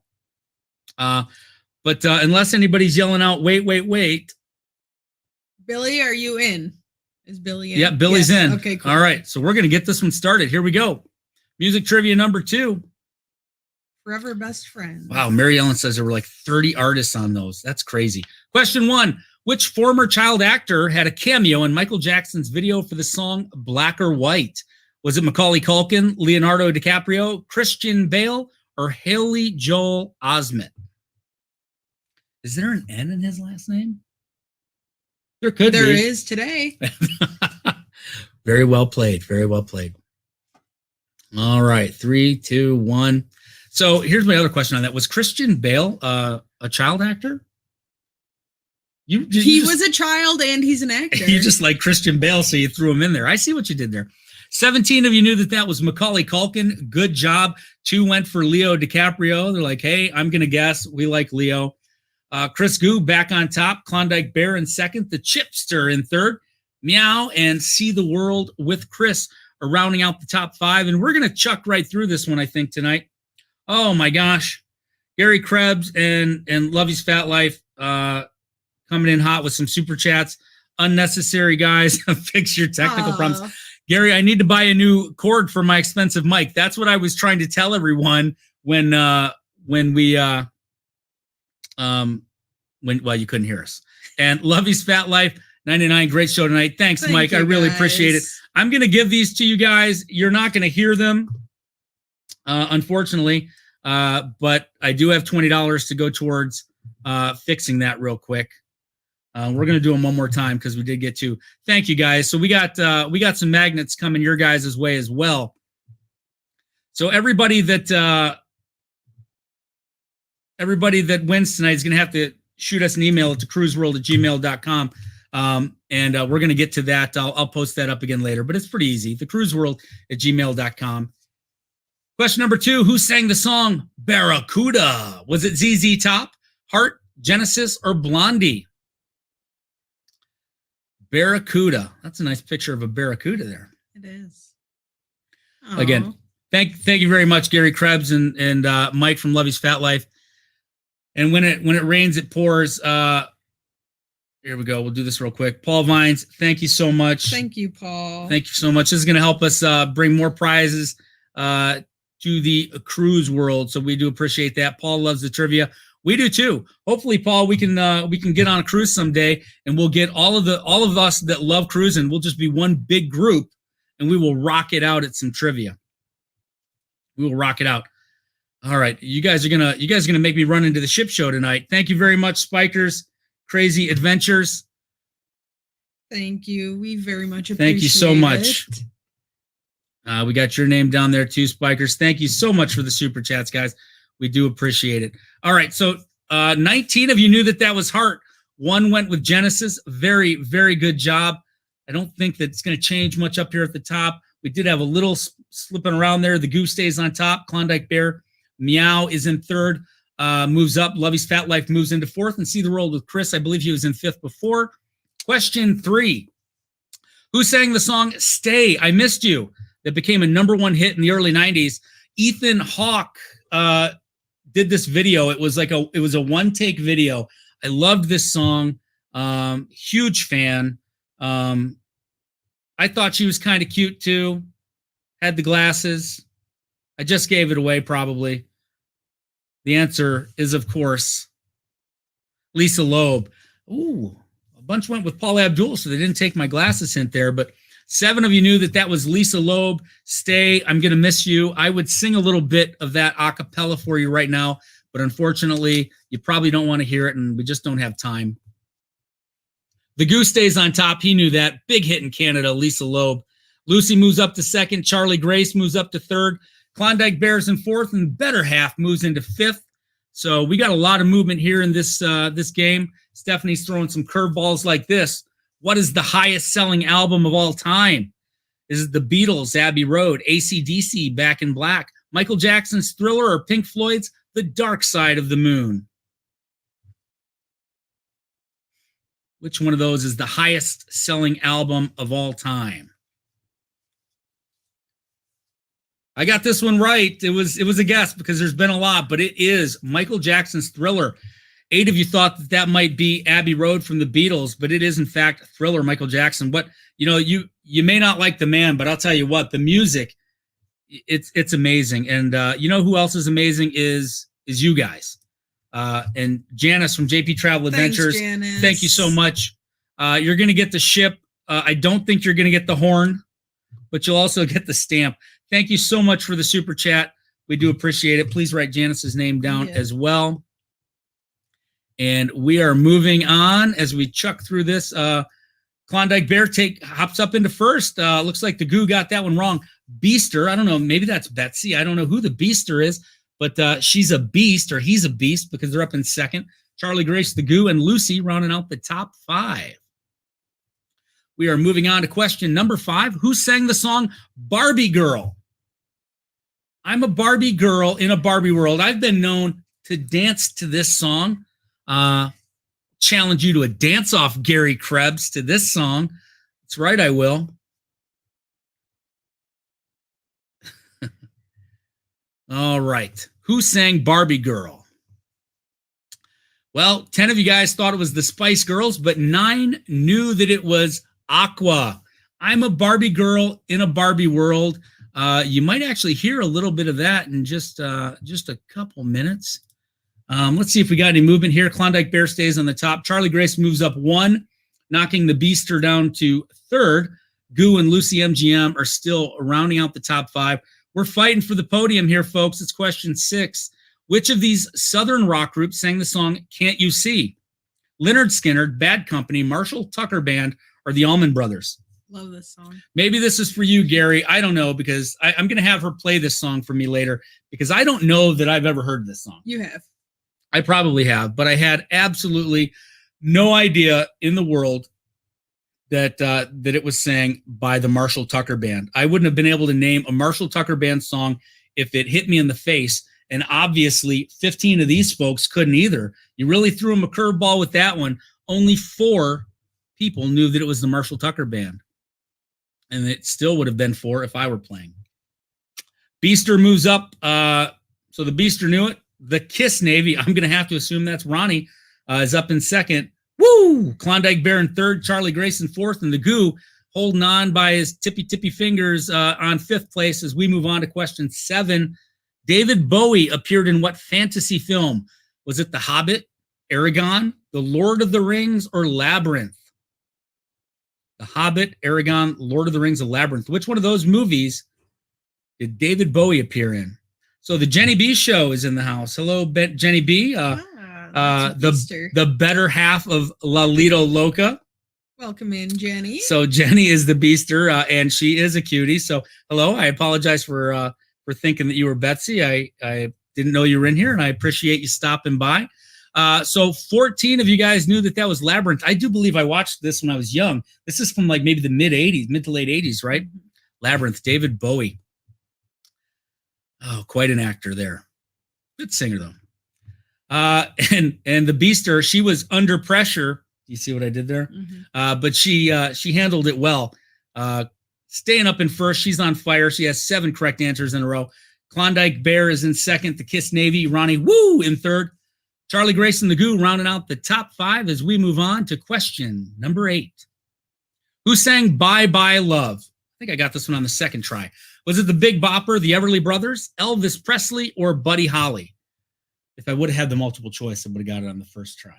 But unless anybody's yelling out, wait. Billy, are you in? Is Billy in? Yeah, Billy's Yes. in. Okay, cool. All right, so we're going to get this one started. Here we go. Music trivia number 2. Forever best friend. Wow, Mary Ellen says there were like 30 artists on those. That's crazy. Question 1. Which former child actor had a cameo in Michael Jackson's video for the song Black or White? Was it Macaulay Culkin, Leonardo DiCaprio, Christian Bale, or Haley Joel Osment? Is there an N in his last name? There could be. There is today. Very well played. Very well played. All right. 3, 2, 1. So here's my other question on that. Was Christian Bale a child actor? He was a child and he's an actor. You just like Christian Bale, so you threw him in there. I see what you did there. 17 of you knew that was Macaulay Culkin. Good job. 2 went for Leo DiCaprio. They're like, hey, I'm going to guess. We like Leo. Chris Gu back on top. Klondike Bear in second. The Chipster in third. Meow and See the World with Chris are rounding out the top 5. And we're going to chuck right through this one, I think, tonight. Oh, my gosh. Gary Krebs and Lovey's Fat Life coming in hot with some super chats. Unnecessary, guys. Fix your technical problems. Gary, I need to buy a new cord for my expensive mic. That's what I was trying to tell everyone when you couldn't hear us. And Lovey's Fat Life 99, great show tonight. Thanks, Mike. I really appreciate it. I'm going to give these to you guys. You're not going to hear them, unfortunately, but I do have $20 to go towards fixing that real quick. We're going to do them one more time because we did get 2. Thank you, guys. So we got some magnets coming your guys' way as well. So everybody that wins tonight is going to have to shoot us an email to cruiseworld@gmail.com. And we're going to get to that. I'll post that up again later, but it's pretty easy. thecruiseworld@gmail.com. Question number 2, who sang the song Barracuda? Was it ZZ Top, Heart, Genesis, or Blondie? Barracuda. That's a nice picture of a barracuda there. It is. Again, thank you very much, Gary Krebs and Mike from Lovey's Fat Life. And when it rains, it pours. Here we go. We'll do this real quick. Paul Vines, thank you so much. Thank you, Paul. Thank you so much. This is going to help us bring more prizes to the cruise world. So we do appreciate that. Paul loves the trivia. We do too. Hopefully, Paul, we can get on a cruise someday, and we'll get all of us that love cruising. We'll just be one big group, and we will rock it out at some trivia. We will rock it out. All right, you guys are gonna make me run into the ship show tonight. Thank you very much, Spikers. Crazy Adventures. Thank you. We very much appreciate it. Thank you so much. We got your name down there too, Spikers. Thank you so much for the super chats, guys. We do appreciate it. All right, so 19 of you knew that was Heart. 1 went with Genesis. Very, very good job. I don't think that it's going to change much up here at the top. We did have a little slipping around there. The Goose stays on top. Klondike Bear. Meow is in third. Moves up. Lovey's Fat Life moves into fourth. And See the World with Chris. I believe he was in fifth before. Question 3. Who sang the song Stay, I Missed You? That became a #1 hit in the early 90s. Ethan Hawke did this video. It was a one-take video. I loved this song. Huge fan. I thought she was kind of cute too. Had the glasses. I just gave it away probably. The answer is, of course, Lisa Loeb. Ooh, a bunch went with Paula Abdul, so they didn't take my glasses hint there, but 7 of you knew that was Lisa Loeb. Stay, I'm Gonna Miss You. I would sing a little bit of that a cappella for you right now, but unfortunately, you probably don't want to hear it, and we just don't have time. The Goose stays on top. He knew that. Big hit in Canada, Lisa Loeb. Lucy moves up to second. Charlie Grace moves up to third. Klondike Bears in fourth, and Better Half moves into fifth. So we got a lot of movement here in this game. Stephanie's throwing some curveballs like this. What is the highest selling album of all time? Is it the Beatles' Abbey Road, AC/DC, Back in Black, Michael Jackson's Thriller, or Pink Floyd's The Dark Side of the Moon? Which one of those is the highest selling album of all time? I got this one right. It was a guess because there's been a lot, but it is Michael Jackson's Thriller. 8 of you thought that might be Abbey Road from the Beatles, but it is in fact Thriller, Michael Jackson. But you may not like the man, but I'll tell you what, the music, it's amazing. And you know who else is amazing is you guys. And Janice from JP Travel Adventures. Janice. Thank you so much. You're going to get the ship. I don't think you're going to get the horn, but you'll also get the stamp. Thank you so much for the super chat. We do appreciate it. Please write Janice's name down Yeah. as well. And we are moving on as we chuck through this. Klondike Bear hops up into first. Looks like the Goo got that one wrong. Beaster, I don't know, maybe that's Betsy. I don't know who the Beaster is, but she's a beast, or he's a beast, because they're up in second. Charlie Grace, the Goo, and Lucy rounding out the top 5. We are moving on to question number 5. Who sang the song Barbie Girl? I'm a Barbie girl in a Barbie world. I've been known to dance to this song. Challenge you to a dance-off, Gary Krebs, to this song. That's right, I will. All right. Who sang Barbie Girl? Well, 10 of you guys thought it was the Spice Girls, but 9 knew that it was Aqua. I'm a Barbie girl in a Barbie world. You might actually hear a little bit of that in just a couple minutes. Let's see if we got any movement here. Klondike Bear stays on the top. Charlie Grace moves up 1, knocking the Beaster down to 3rd. Goo and Lucy MGM are still rounding out the top 5. We're fighting for the podium here, folks. It's question 6. Which of these Southern rock groups sang the song Can't You See? Leonard Skinner, Bad Company, Marshall Tucker Band, or the Allman Brothers? Love this song. Maybe this is for you, Gary. I don't know, because I'm going to have her play this song for me later, because I don't know that I've ever heard this song. You have. I probably have, but I had absolutely no idea in the world that that it was sang by the Marshall Tucker Band. I wouldn't have been able to name a Marshall Tucker Band song if it hit me in the face. And obviously, 15 of these folks couldn't either. You really threw them a curveball with that one. Only 4 people knew that it was the Marshall Tucker Band. And it still would have been 4 if I were playing. Beaster moves up. So the Beaster knew it. The Kiss Navy, I'm going to have to assume that's Ronnie, is up in second. Woo! Klondike Bear in third. Charlie Grace in fourth. And the Goo holding on by his tippy fingers on 5th place as we move on to question 7. David Bowie appeared in what fantasy film? Was it The Hobbit, Aragon, The Lord of the Rings, or Labyrinth? The Hobbit, Aragon, Lord of the Rings, or Labyrinth. Which one of those movies did David Bowie appear in? So the Jenny B Show is in the house. Hello, Jenny B. The better half of Lalito Loca. Welcome in, Jenny. So Jenny is the Beaster, and she is a cutie. So hello, I apologize for thinking that you were Betsy. I didn't know you were in here, and I appreciate you stopping by. So 14 of you guys knew that was Labyrinth. I do believe I watched this when I was young. This is from like maybe the mid to late 80s, right? Labyrinth, David Bowie. Oh, quite an actor there. Good singer, though. And the Beaster, she was under pressure. You see what I did there? Mm-hmm. But she handled it well. Staying up in first, she's on fire. She has 7 correct answers in a row. Klondike Bear is in second. The Kiss Navy, Ronnie Woo in third. Charlie Grace and the Goo rounding out the top 5 as we move on to question number 8. Who sang Bye Bye Love? I think I got this one on the second try. Was it the Big Bopper, the Everly Brothers, Elvis Presley, or Buddy Holly? If I would have had the multiple choice, I would have got it on the first try.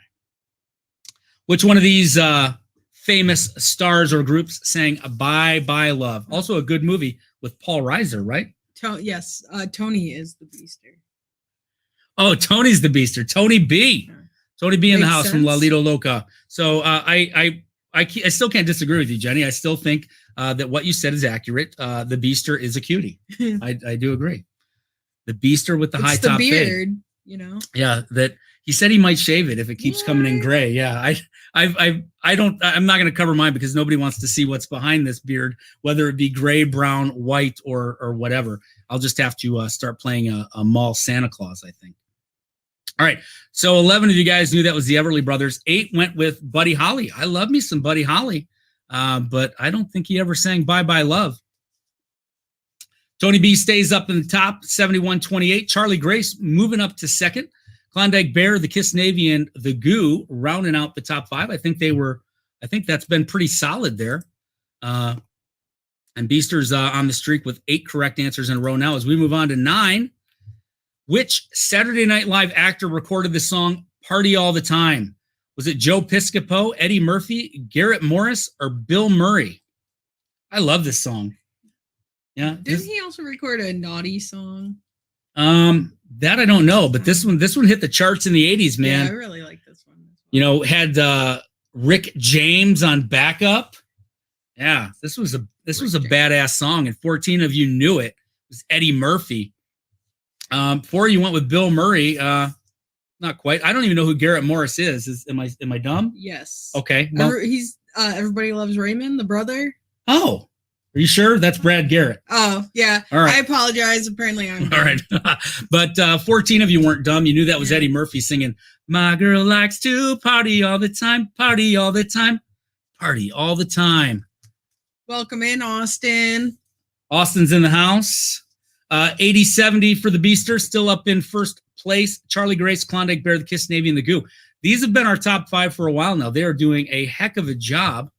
Which one of these famous stars or groups sang Bye Bye Love? Also a good movie with Paul Reiser, right? Yes, Tony is the Beaster. Oh, Tony's the Beaster. Tony B. Tony B in the house from Lalito Loca. So I still can't disagree with you, Jenny. I still think that what you said is accurate. The Beaster is a cutie. I do agree. The Beaster with the high top beard, fade. you know. Yeah, that he said he might shave it if it keeps coming in gray. Yeah, I'm not going to cover mine because nobody wants to see what's behind this beard, whether it be gray, brown, white, or whatever. I'll just have to start playing a mall Santa Claus, I think. All right, so 11 of you guys knew that was the Everly Brothers. 8 went with Buddy Holly. I love me some Buddy Holly, but I don't think he ever sang Bye Bye Love. Tony B stays up in the top, 71-28. Charlie Grace moving up to second. Klondike Bear, the Kiss Navy, and the Goo rounding out the top 5. I think that's been pretty solid there. And Beaster's on the streak with 8 correct answers in a row now. As we move on to 9, which Saturday Night Live actor recorded the song Party All the Time? Was it Joe Piscopo, Eddie Murphy, Garrett Morris, or Bill Murray? I love this song. Yeah. Didn't he also record a naughty song? That I don't know, but this one hit the charts in the 80s, man. Yeah, I really like this one. You know, had Rick James on backup. Yeah, this was a badass song, and 14 of you knew it. It was Eddie Murphy. 4 you went with Bill Murray. Not quite. I don't even know who Garrett Morris is. Am I dumb? Yes. Okay. Well, He's Everybody Loves Raymond, the brother. oh, are you sure? That's Brad Garrett. Oh, yeah. All right. I apologize. Apparently I'm All right. But 14 of you weren't dumb. You knew that was Eddie Murphy singing, "My girl likes to party all the time, party all the time, party all the time." Welcome in, Austin. Austin's in the house. 80-70 for the Beaster, still up in first place. Charlie Grace, Klondike Bear, the Kiss Navy, and the Goo. These have been our top 5 for a while now. They are doing a heck of a job.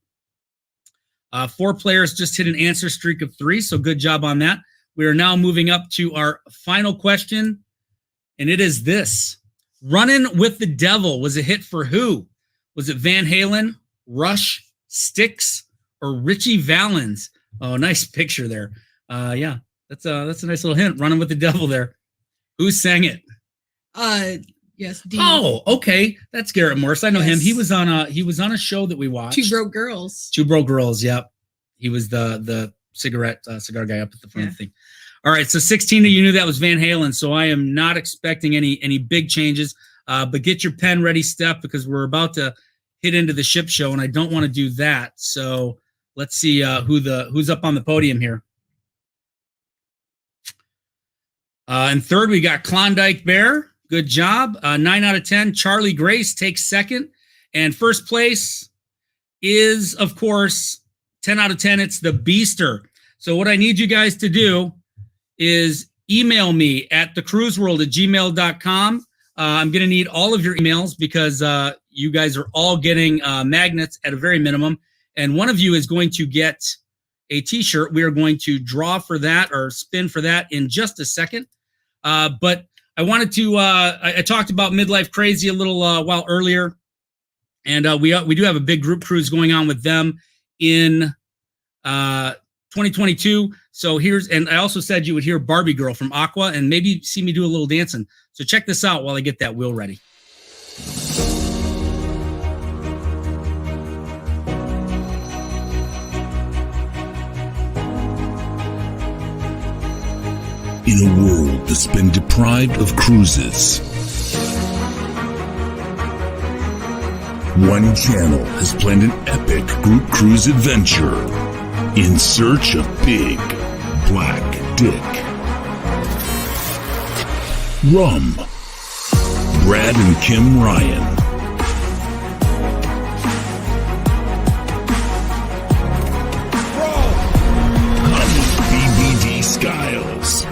4 players just hit an answer streak of 3, so good job on that. We are now moving up to our final question, and it is this. "Runnin' with the Devil" was a hit for who? Was it Van Halen, Rush, Styx, or Richie Valens? Oh, nice picture there. Yeah, that's a nice little hint. "Runnin' with the Devil" there. Who sang it? Yes. Dean. Oh, okay. That's Garrett Morris. I know him. Yes. He was on a show that we watched. Two Broke Girls. Two Broke Girls. Yep. He was the cigar guy up at the front of the thing. All right. So 16 of you knew that was Van Halen. So I am not expecting any big changes. But get your pen ready, Steph, because we're about to hit into the ship show, and I don't want to do that. So let's see who's up on the podium here. And third, we got Klondike Bear. Good job. 9 out of 10. Charlie Grace takes second. And first place is, of course, 10 out of 10. It's the Beaster. So what I need you guys to do is email me at thecruiseworld@gmail.com. I'm going to need all of your emails because you guys are all getting magnets at a very minimum. And one of you is going to get a t-shirt. We are going to draw for that or spin for that in just a second. But I wanted to, I talked about Midlife Crazy a little while earlier, and we do have a big group cruise going on with them in 2022. So and I also said you would hear Barbie Girl from Aqua and maybe see me do a little dancing. So check this out while I get that wheel ready. In a world that's been deprived of cruises, one channel has planned an epic group cruise adventure in search of Big Black Dick. Rum, Brad and Kim Ryan. Honey, BBD Skiles.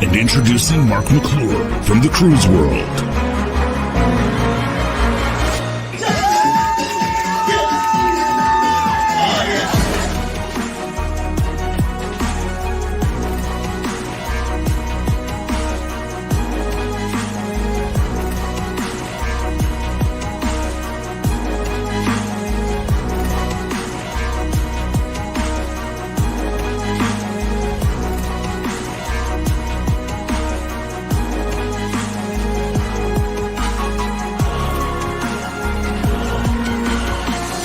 And introducing Mark McClure from the Cruise World.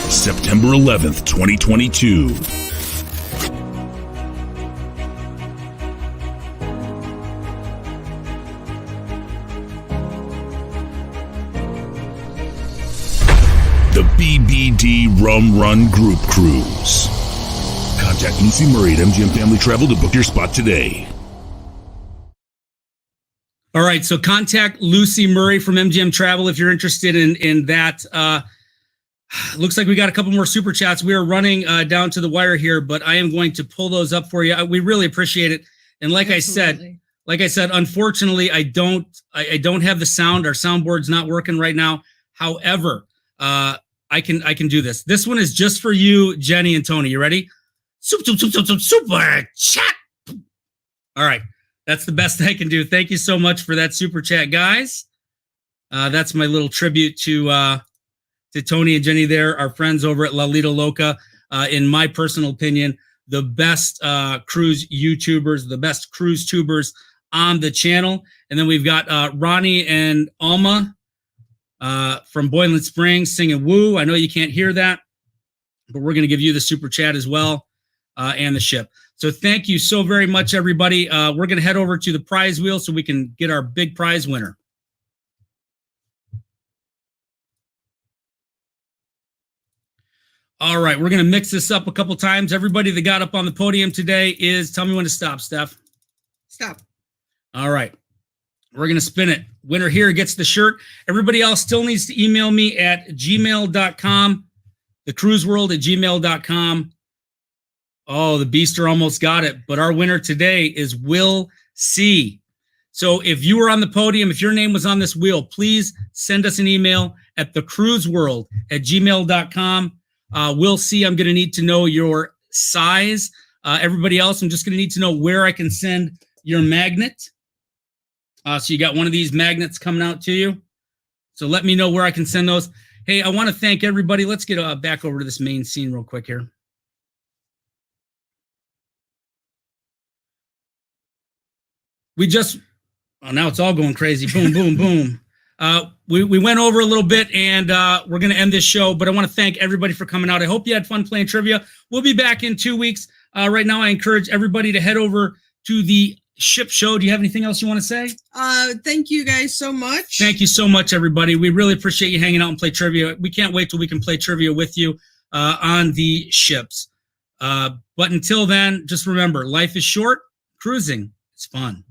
September 11th, 2022. The BBD Rum Run Group Cruise. Contact Lucy Murray at MGM Family Travel to book your spot today. All right, so contact Lucy Murray from MGM Travel if you're interested in that. Looks like we got a couple more super chats. We are running down to the wire here, but I am going to pull those up for you. We really appreciate it. And like I said, unfortunately, I don't have the sound. Our soundboard's not working right now. However, I can do this. This one is just for you, Jenny and Tony. You ready? Super chat. All right, that's the best I can do. Thank you so much for that super chat, guys. That's my little tribute to Tony and Jenny there, our friends over at La Lita Loca. in my personal opinion, the best cruise YouTubers, the best cruise tubers on the channel. And then we've got Ronnie and Alma from Boiling Springs singing Woo. I know you can't hear that, but we're going to give you the super chat as well and the ship. So thank you so very much, everybody. We're going to head over to the prize wheel so we can get our big prize winner. All right, we're going to mix this up a couple times. Everybody that got up on the podium today is, tell me when to stop, Steph. Stop. All right, we're going to spin it. Winner here gets the shirt. Everybody else still needs to email me at gmail.com, thecruiseworld@gmail.com. Oh, the Beaster almost got it, but our winner today is Will C. So if you were on the podium, if your name was on this wheel, please send us an email at thecruiseworld@gmail.com. We'll see. I'm going to need to know your size. Everybody else, I'm just going to need to know where I can send your magnet. So you got one of these magnets coming out to you. So let me know where I can send those. Hey, I want to thank everybody. Let's get back over to this main scene real quick here. Now it's all going crazy. Boom, boom, boom. We went over a little bit, and we're going to end this show, but I want to thank everybody for coming out. I hope you had fun playing trivia. We'll be back in 2 weeks. Right now, I encourage everybody to head over to the ship show. Do you have anything else you want to say? Thank you guys so much. Thank you so much, everybody. We really appreciate you hanging out and play trivia. We can't wait till we can play trivia with you on the ships. But until then, just remember, life is short. Cruising is fun.